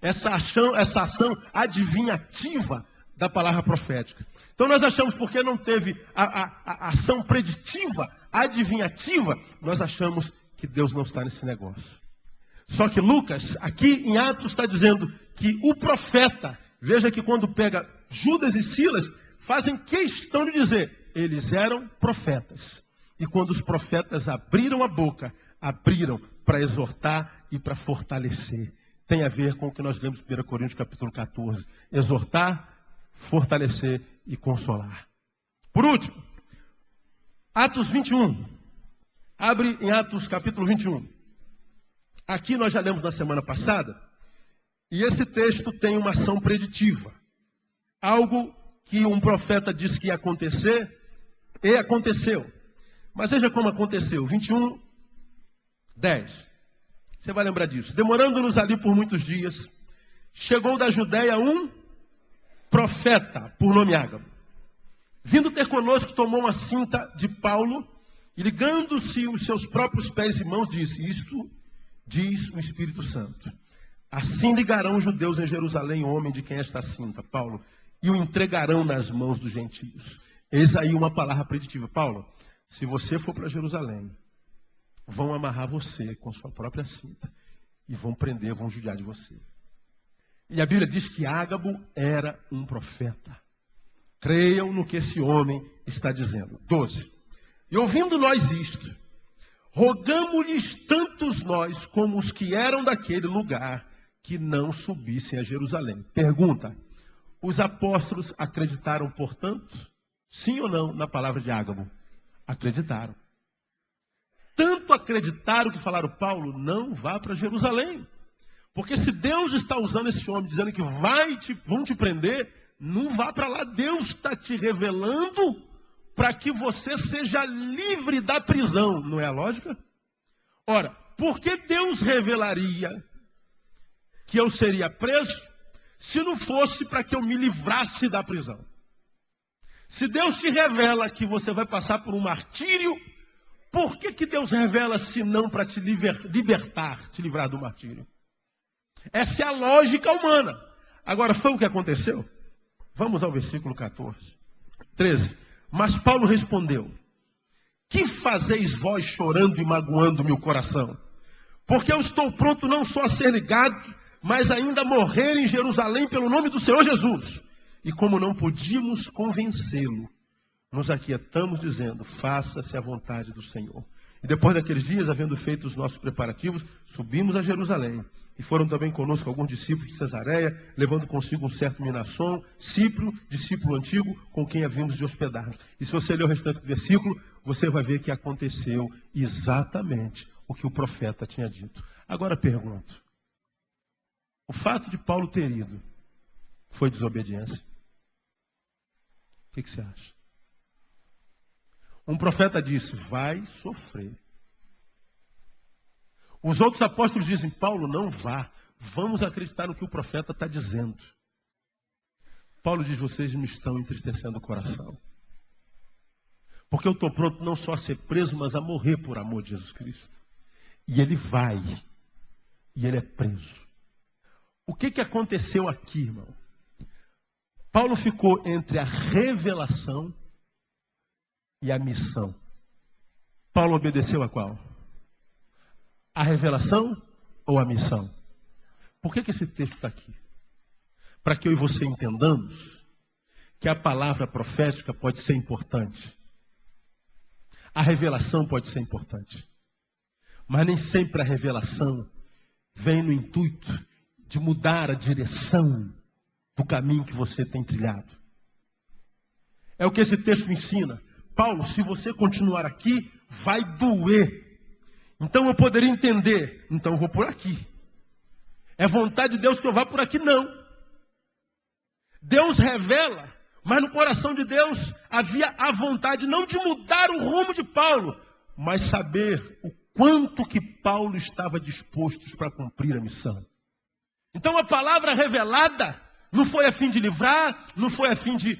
Essa ação adivinhativa da palavra profética. Então nós achamos, porque não teve a ação preditiva, adivinhativa, nós achamos que Deus não está nesse negócio. Só que Lucas, aqui em Atos, está dizendo que o profeta, veja que quando pega Judas e Silas, fazem questão de dizer, eles eram profetas. E quando os profetas abriram a boca, abriram para exortar e para fortalecer. Tem a ver com o que nós lemos em 1 Coríntios capítulo 14. Exortar, fortalecer e consolar. Por último, Atos 21. Abre em Atos capítulo 21. Aqui nós já lemos na semana passada. E esse texto tem uma ação preditiva. Algo que um profeta disse que ia acontecer, e aconteceu. Mas veja como aconteceu. 21, 10. Você vai lembrar disso. Demorando-nos ali por muitos dias, chegou da Judéia um profeta, por nome Ágabo. Vindo ter conosco, tomou uma cinta de Paulo, e ligando-se os seus próprios pés e mãos, disse: isto diz o Espírito Santo. Assim ligarão os judeus em Jerusalém o homem de quem é esta cinta, Paulo, e o entregarão nas mãos dos gentios. Eis aí uma palavra preditiva. Paulo, se você for para Jerusalém, vão amarrar você com sua própria cinta, e vão prender, vão judiar de você. E a Bíblia diz que Ágabo era um profeta. Creiam no que esse homem está dizendo. 12. E ouvindo nós isto, rogamo-lhes tantos nós como os que eram daquele lugar, que não subissem a Jerusalém. Pergunta: os apóstolos acreditaram, portanto? Sim ou não na palavra de Ágabo? Acreditaram. Tanto acreditaram que falaram: Paulo, não vá para Jerusalém. Porque se Deus está usando esse homem, dizendo que vão te prender, não vá para lá. Deus está te revelando para que você seja livre da prisão. Não é a lógica? Ora, por que Deus revelaria que eu seria preso, se não fosse para que eu me livrasse da prisão? Se Deus te revela que você vai passar por um martírio, por que Deus revela se não para te libertar, te livrar do martírio? Essa é a lógica humana. Agora, foi o que aconteceu? Vamos ao versículo 14. 13. Mas Paulo respondeu: que fazeis vós chorando e magoando-me o coração? Porque eu estou pronto não só a ser ligado, mas ainda a morrer em Jerusalém pelo nome do Senhor Jesus. E como não podíamos convencê-lo, nos aquietamos dizendo: faça-se a vontade do Senhor. E depois daqueles dias, havendo feito os nossos preparativos, subimos a Jerusalém. E foram também conosco alguns discípulos de Cesareia, levando consigo um certo Minasson, Cipro, discípulo antigo, com quem havíamos de hospedar-nos. E se você ler o restante do versículo, você vai ver que aconteceu exatamente o que o profeta tinha dito. Agora pergunto: o fato de Paulo ter ido foi desobediência? O que você acha? Um profeta disse: vai sofrer. Os outros apóstolos dizem: Paulo, não vá. Vamos acreditar no que o profeta está dizendo. Paulo diz: vocês me estão entristecendo o coração. Porque eu estou pronto não só a ser preso, mas a morrer por amor de Jesus Cristo. E ele vai. E ele é preso. O que aconteceu aqui, irmão? Paulo ficou entre a revelação e a missão. Paulo obedeceu a qual? A revelação ou a missão? Por que esse texto está aqui? Para que eu e você entendamos que a palavra profética pode ser importante. A revelação pode ser importante. Mas nem sempre a revelação vem no intuito de mudar a direção do caminho que você tem trilhado. É o que esse texto ensina. Paulo, se você continuar aqui, vai doer. Então eu poderia entender, então eu vou por aqui. É vontade de Deus que eu vá por aqui? Não. Deus revela, mas no coração de Deus havia a vontade não de mudar o rumo de Paulo, mas saber o quanto que Paulo estava disposto para cumprir a missão. Então a palavra revelada não foi a fim de livrar, não foi a fim de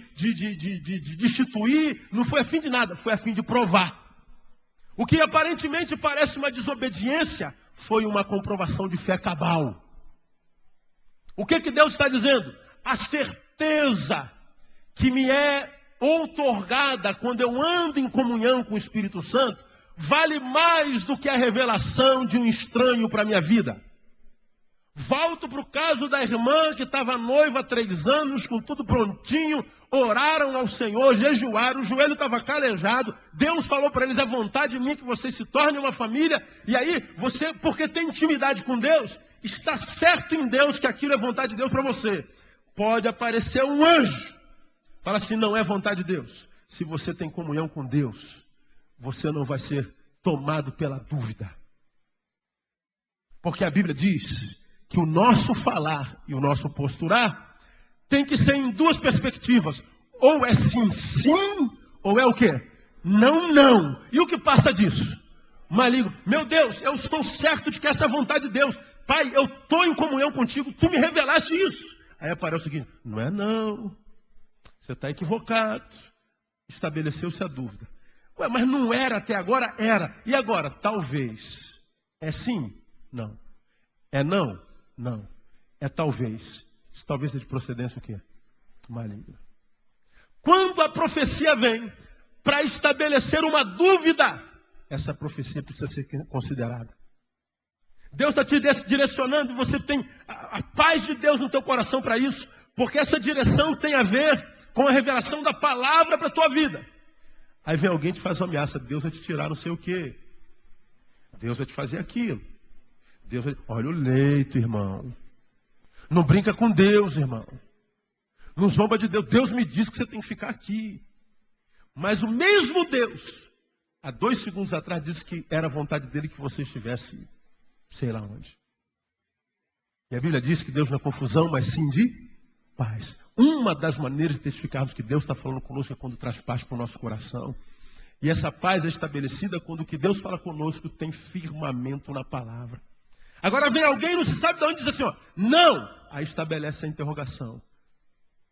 destituir, não foi a fim de nada, foi a fim de provar. O que aparentemente parece uma desobediência, foi uma comprovação de fé cabal. O que Deus está dizendo? A certeza que me é outorgada quando eu ando em comunhão com o Espírito Santo, vale mais do que a revelação de um estranho para a minha vida. Volto para o caso da irmã que estava noiva há 3 anos, com tudo prontinho, oraram ao Senhor, jejuaram, o joelho estava calejado, Deus falou para eles: é vontade minha que vocês se tornem uma família, e aí você, porque tem intimidade com Deus, está certo em Deus que aquilo é vontade de Deus para você. Pode aparecer um anjo, fala assim: não é vontade de Deus. Se você tem comunhão com Deus, você não vai ser tomado pela dúvida. Porque a Bíblia diz que o nosso falar e o nosso posturar tem que ser em duas perspectivas. Ou é sim, sim, ou é o quê? Não, não. E o que passa disso? Maligno. Meu Deus, eu estou certo de que essa é a vontade de Deus. Pai, eu estou em comunhão contigo, tu me revelaste isso. Aí aparece o seguinte, não é não. Você está equivocado. Estabeleceu-se a dúvida. Ué, mas não era até agora? Era. E agora? Talvez. É sim? Não. É não? Não. É talvez. Talvez seja de procedência o quê? Maligna. Quando a profecia vem para estabelecer uma dúvida, essa profecia precisa ser considerada. Deus está te direcionando e você tem a paz de Deus no teu coração para isso, porque essa direção tem a ver com a revelação da palavra para a tua vida. Aí vem alguém e te faz uma ameaça, Deus vai te tirar não sei o quê. Deus vai te fazer aquilo. Deus vai... Olha o leito, irmão. Não brinca com Deus, irmão. Não zomba de Deus. Deus me disse que você tem que ficar aqui. Mas o mesmo Deus, há 2 segundos atrás, disse que era a vontade dele que você estivesse, sei lá onde. E a Bíblia diz que Deus não é confusão, mas sim de paz. Uma das maneiras de testificarmos que Deus está falando conosco é quando traz paz para o nosso coração. E essa paz é estabelecida quando o que Deus fala conosco tem firmamento na palavra. Agora vem alguém e não se sabe de onde diz assim, ó, não! Aí estabelece a interrogação.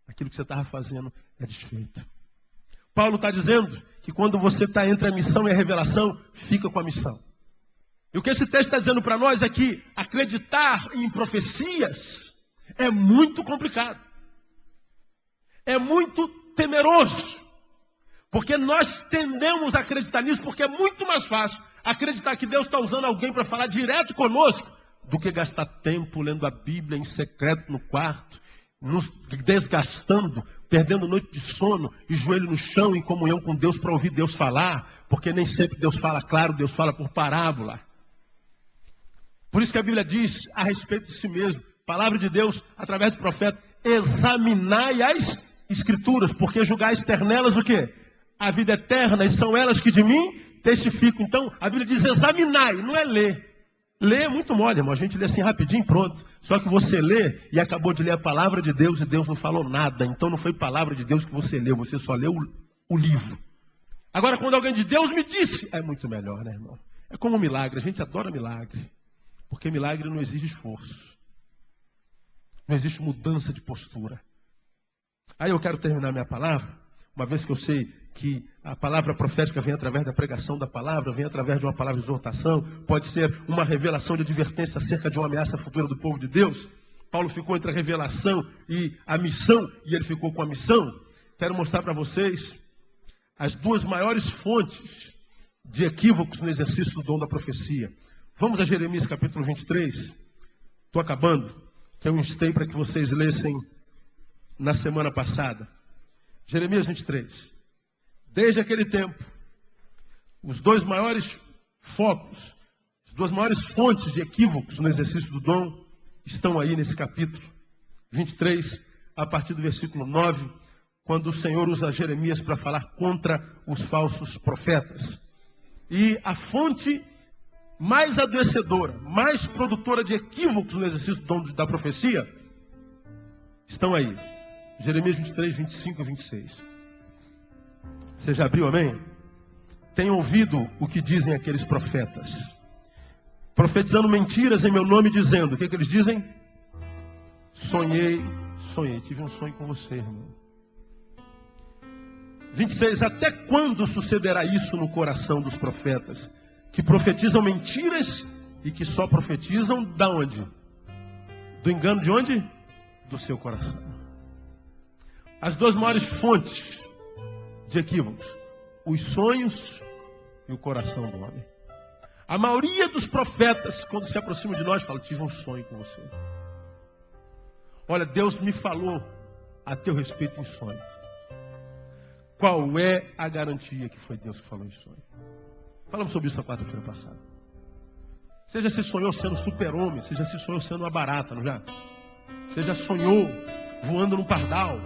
Aquilo que você estava fazendo é desfeito. Paulo está dizendo que quando você está entre a missão e a revelação, fica com a missão. E o que esse texto está dizendo para nós é que acreditar em profecias é muito complicado. É muito temeroso. Porque nós tendemos a acreditar nisso, porque é muito mais fácil acreditar que Deus está usando alguém para falar direto conosco, do que gastar tempo lendo a Bíblia em secreto no quarto, nos desgastando, perdendo noite de sono e joelho no chão em comunhão com Deus para ouvir Deus falar, porque nem sempre Deus fala claro, Deus fala por parábola. Por isso que a Bíblia diz a respeito de si mesmo, palavra de Deus através do profeta, examinai as Escrituras, porque julgais ter nelas o quê? A vida eterna, e são elas que de mim testificam. Então, a Bíblia diz examinai, não é ler. Ler é muito mole, irmão. A gente lê assim rapidinho, pronto. Só que você lê e acabou de ler a palavra de Deus e Deus não falou nada. Então não foi palavra de Deus que você leu, você só leu o livro. Agora, quando alguém de Deus me disse, é muito melhor, né, irmão? É como um milagre. A gente adora milagre. Porque milagre não exige esforço. Não existe mudança de postura. Aí eu quero terminar minha palavra, uma vez que eu sei que a palavra profética vem através da pregação da palavra, vem através de uma palavra de exortação, pode ser uma revelação de advertência acerca de uma ameaça futura do povo de Deus. Paulo ficou entre a revelação e a missão, e ele ficou com a missão. Quero mostrar para vocês as 2 maiores fontes de equívocos no exercício do dom da profecia. Vamos a Jeremias capítulo 23. Estou acabando, que eu instei para que vocês lessem na semana passada. Jeremias 23. Desde aquele tempo, os 2 maiores focos, as 2 maiores fontes de equívocos no exercício do dom estão aí nesse capítulo 23, a partir do versículo 9, quando o Senhor usa Jeremias para falar contra os falsos profetas. E a fonte mais adoecedora, mais produtora de equívocos no exercício do dom da profecia, estão aí. Jeremias 23, 25 e 26. Você já abriu, amém? Tem ouvido o que dizem aqueles profetas, profetizando mentiras em meu nome, dizendo, o que eles dizem? Sonhei, tive um sonho com você, irmão. 26, até quando sucederá isso no coração dos profetas, que profetizam mentiras e que só profetizam da onde? Do engano de onde? Do seu coração. As 2 maiores fontes de equívocos, os sonhos e o coração do homem. A maioria dos profetas, quando se aproximam de nós, fala, tive um sonho com você. Olha, Deus me falou a teu respeito em sonho. Qual é a garantia que foi Deus que falou em sonho? Falamos sobre isso na quarta-feira passada. Você já se sonhou sendo super-homem, você já se sonhou sendo uma barata, não já? Você já sonhou voando num pardal.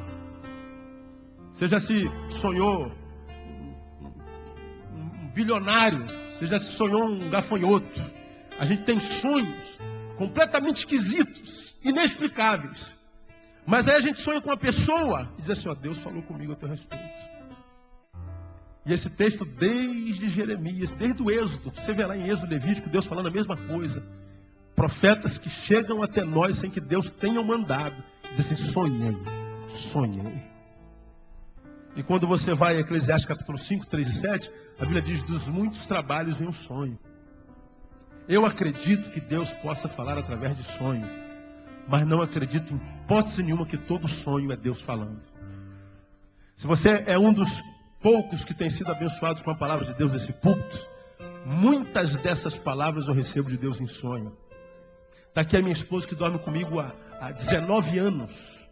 Você já se sonhou um bilionário, você já sonhou um gafanhoto. A gente tem sonhos completamente esquisitos, inexplicáveis. Mas aí a gente sonha com uma pessoa e diz assim, ó, Deus falou comigo a teu respeito. E esse texto desde Jeremias, desde o Êxodo, você vê lá em Êxodo Levítico, Deus falando a mesma coisa. Profetas que chegam até nós sem que Deus tenha mandado. Diz assim, sonhei. E quando você vai a Eclesiastes capítulo 5, 3 e 7, a Bíblia diz, dos muitos trabalhos vem um sonho. Eu acredito que Deus possa falar através de sonho, mas não acredito em hipótese nenhuma que todo sonho é Deus falando. Se você é um dos poucos que tem sido abençoados com a palavra de Deus nesse púlpito, muitas dessas palavras eu recebo de Deus em sonho. Está aqui a minha esposa que dorme comigo há 19 anos.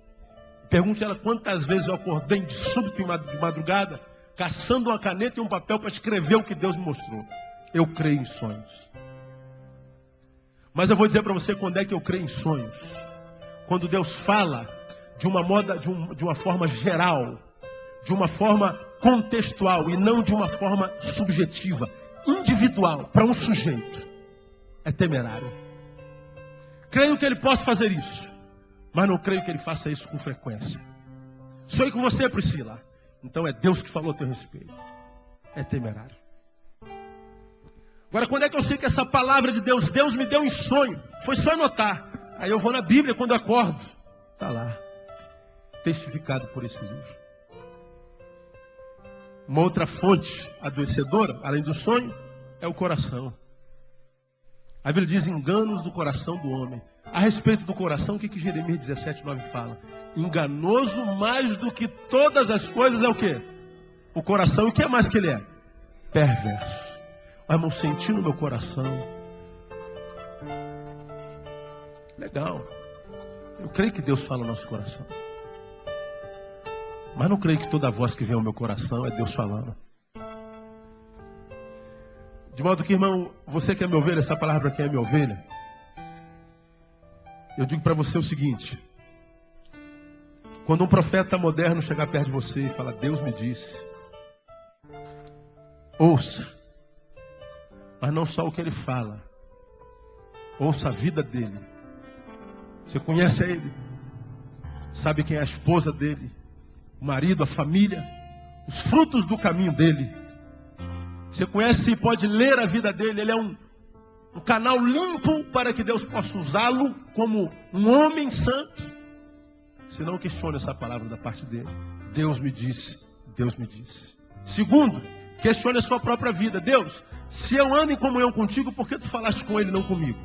Pergunte a ela quantas vezes eu acordei de súbito de madrugada, caçando uma caneta e um papel para escrever o que Deus me mostrou. Eu creio em sonhos. Mas eu vou dizer para você quando é que eu creio em sonhos. Quando Deus fala de uma forma geral, de uma forma contextual e não de uma forma subjetiva, individual, para um sujeito. É temerário. Creio que ele possa fazer isso, mas não creio que ele faça isso com frequência. Sonhei com você, Priscila. Então é Deus que falou a teu respeito. É temerário. Agora, quando é que eu sei que essa palavra de Deus me deu em sonho? Foi só anotar. Aí eu vou na Bíblia quando acordo. Está lá. Testificado por esse livro. Uma outra fonte adoecedora, além do sonho, é o coração. A Bíblia diz enganos do coração do homem. A respeito do coração, o que Jeremias 17, 9 fala? Enganoso mais do que todas as coisas é o quê? O coração. E o que é mais que ele é? Perverso. Mas, irmão, senti no meu coração. Legal. Eu creio que Deus fala no nosso coração. Mas não creio que toda voz que vem ao meu coração é Deus falando. De modo que, irmão, você que é minha ovelha, essa palavra para quem é minha ovelha, eu digo para você o seguinte. Quando um profeta moderno chegar perto de você e falar, Deus me disse, ouça. Mas não só o que ele fala. Ouça a vida dele. Você conhece ele? Sabe quem é a esposa dele? O marido, a família? Os frutos do caminho dele. Você conhece e pode ler a vida dele. Ele é um canal limpo para que Deus possa usá-lo como um homem santo. Se não questione essa palavra da parte dele. Deus me disse. Deus me disse. Segundo, questione a sua própria vida. Deus, se eu ando em comunhão contigo, por que tu falaste com ele e não comigo?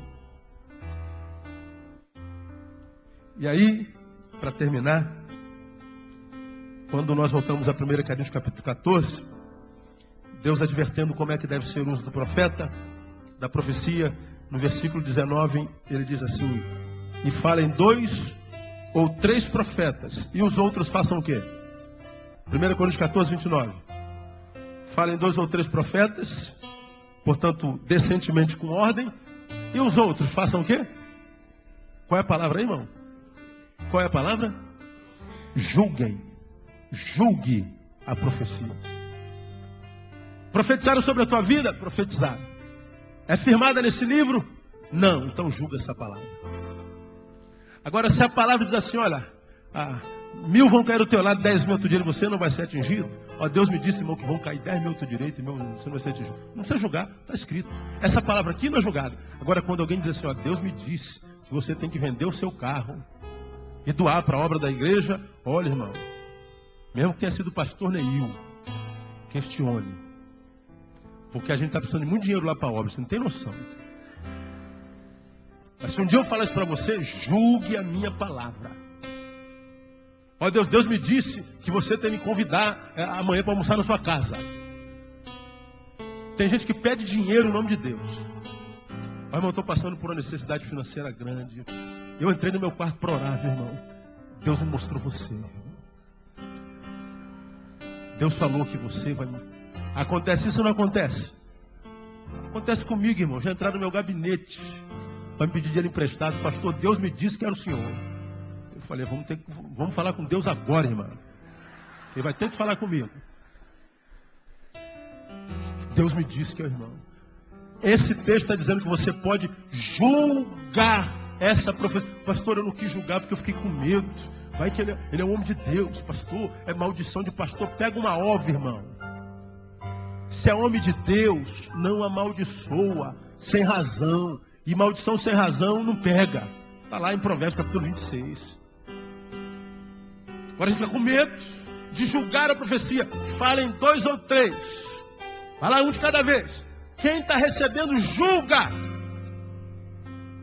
E aí, para terminar, quando nós voltamos a 1 Coríntios capítulo 14, Deus advertendo como é que deve ser o uso do profeta, da profecia, no versículo 19, ele diz assim, e falem 2 ou 3 profetas, e os outros façam o quê? 1 Coríntios 14, 29. Falem 2 ou 3 profetas, portanto, decentemente com ordem, e os outros façam o quê? Qual é a palavra aí, irmão? Qual é a palavra? Julguem. Julgue a profecia. Profetizaram sobre a tua vida? Profetizaram. É firmada nesse livro? Não. Então julga essa palavra. Agora, se a palavra diz assim, olha, 1000 vão cair ao teu lado, 10 mil ao teu direito, você não vai ser atingido. Ó, Deus me disse, irmão, que vão cair 10 mil ao teu direito, irmão, você não vai ser atingido. Não precisa julgar, está escrito. Essa palavra aqui não é julgada. Agora, quando alguém diz assim, ó, Deus me disse que você tem que vender o seu carro e doar para a obra da igreja, olha, irmão, mesmo que tenha sido pastor Neil, questione. Porque a gente está precisando de muito dinheiro lá para a obra, você não tem noção. Mas se um dia eu falar isso para você, julgue a minha palavra. Ó Deus, Deus me disse que você tem que me convidar amanhã para almoçar na sua casa. Tem gente que pede dinheiro em nome de Deus. Mas, irmão, eu estou passando por uma necessidade financeira grande. Eu entrei no meu quarto para orar, viu, irmão. Deus me mostrou você. Deus falou que você vai... Acontece isso ou não acontece? Acontece comigo, irmão. Já entraram no meu gabinete para me pedir dinheiro emprestado. Pastor, Deus me disse que era o senhor. Eu falei, vamos falar com Deus agora, irmão. Ele vai ter que falar comigo. Deus me disse que é o irmão. Esse texto está dizendo que você pode julgar essa profecia. Pastor, eu não quis julgar porque eu fiquei com medo. Vai que ele é um homem de Deus. Pastor, é maldição de pastor. Pega uma ova, irmão. Se é homem de Deus, não amaldiçoa sem razão. E maldição sem razão não pega. Está lá em Provérbios capítulo 26. Agora a gente fica com medo de julgar a profecia. Falem 2 ou 3. Fala um de cada vez. Quem está recebendo, julga.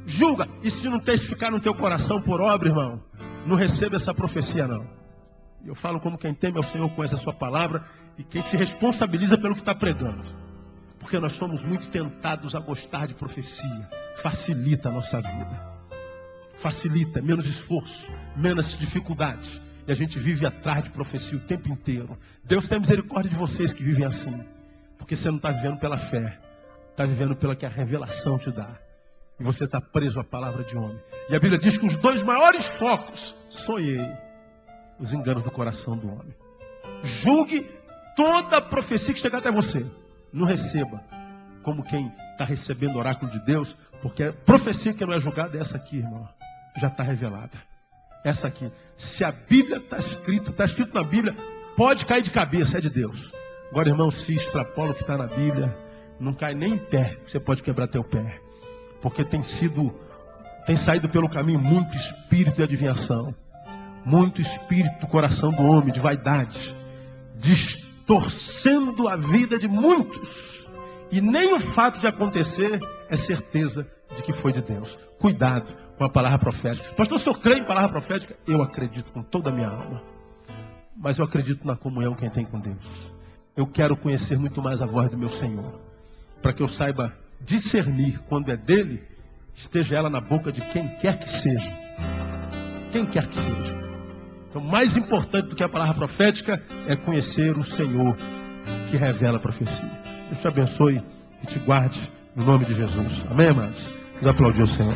Julga. E se não testificar no teu coração por obra, irmão, não receba essa profecia, não. Eu falo como quem teme ao Senhor, conhece a sua palavra e quem se responsabiliza pelo que está pregando. Porque nós somos muito tentados a gostar de profecia. Facilita a nossa vida. Facilita, menos esforço, menos dificuldades. E a gente vive atrás de profecia o tempo inteiro. Deus tem misericórdia de vocês que vivem assim. Porque você não está vivendo pela fé. Está vivendo pela que a revelação te dá. E você está preso à palavra de homem. E a Bíblia diz que os 2 maiores focos, sonhei, os enganos do coração do homem. Julgue toda a profecia que chegar até você. Não receba como quem está recebendo o oráculo de Deus. Porque a profecia que não é julgada é essa aqui, irmão. Já está revelada. Essa aqui. Se a Bíblia está escrito na Bíblia, pode cair de cabeça, é de Deus. Agora, irmão, se extrapola o que está na Bíblia, não cai nem em pé, você pode quebrar teu pé. Porque tem saído pelo caminho muito espírito de adivinhação, muito espírito do coração do homem, de vaidade, distorcendo a vida de muitos. E nem o fato de acontecer é certeza de que foi de Deus. Cuidado com a palavra profética. Pastor, o senhor crê em palavra profética? Eu acredito com toda a minha alma. Mas eu acredito na comunhão que tem com Deus. Eu quero conhecer muito mais a voz do meu Senhor. Para que eu saiba discernir quando é dele, esteja ela na boca de quem quer que seja. Quem quer que seja. Então, mais importante do que a palavra profética é conhecer o Senhor que revela a profecia. Deus te abençoe e te guarde no nome de Jesus. Amém, amados? Vamos aplaudir o Senhor.